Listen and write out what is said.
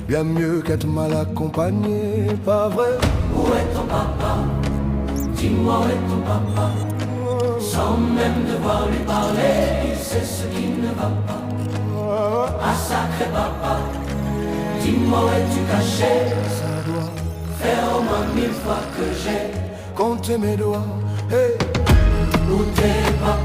bien mieux qu'être mal accompagné, pas vrai? Où est ton papa? Dis-moi où est ton papa? Sans même devoir lui parler, il sait ce qui ne va pas. Ah sacré papa, dis-moi où es-tu caché? Ça doit faire au moins 1000 fois que j'ai compter mes doigts. Hey. Où t'es papa?